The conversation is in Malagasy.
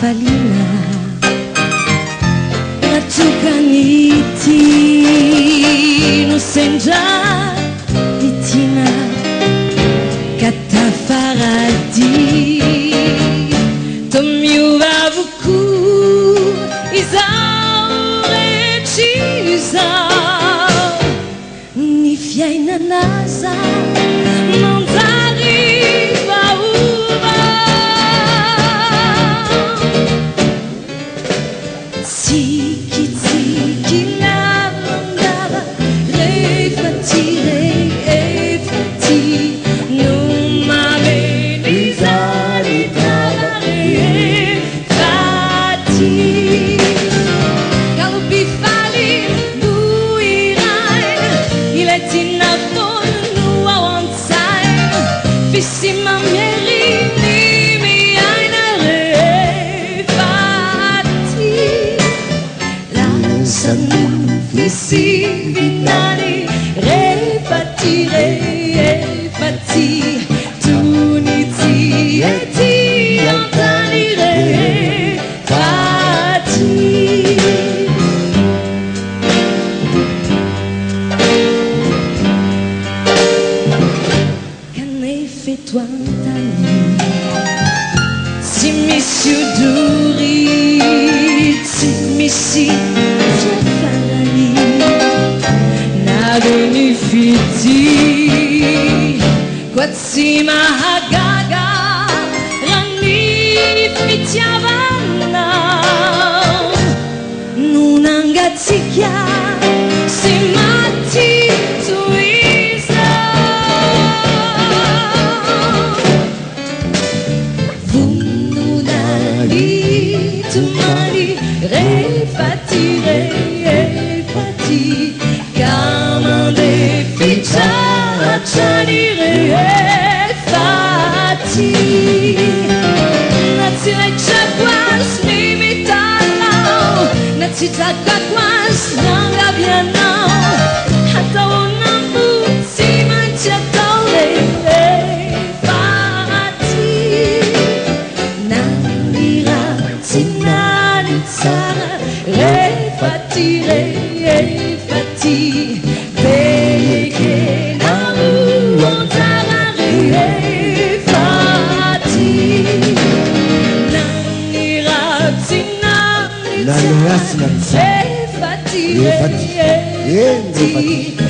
falina ratukaniti no sendra itina katafaradi tomiova vuku izao retr'izao ny fiainanaza manjary vaova tsikitsiky namandava rehefa ty rehefa ty no mameny zany tava rehefa ty galopifaly buirai ilay tinavona no ao an-tsaina fisy mameriny miaina rehefa ty lasano fisy vinany rehefa ty tony ty ety antany rehefa ty kanefa antany tsy misy odory tsy misy fiafarany na reny fity koa tsy mahagaga raha ny fitiavana no nangatsika sy maty rehefa ty kamande fitratrany rehefa ty na tsy raitra koasy ny mitanao na tsy traka koasy nangavianao ataona fotsy maintsy atao rehefa ty naniratsy nany tsara rehefa ty bekenao anjara rehefa ty naniratsy nany tsara rehefa ty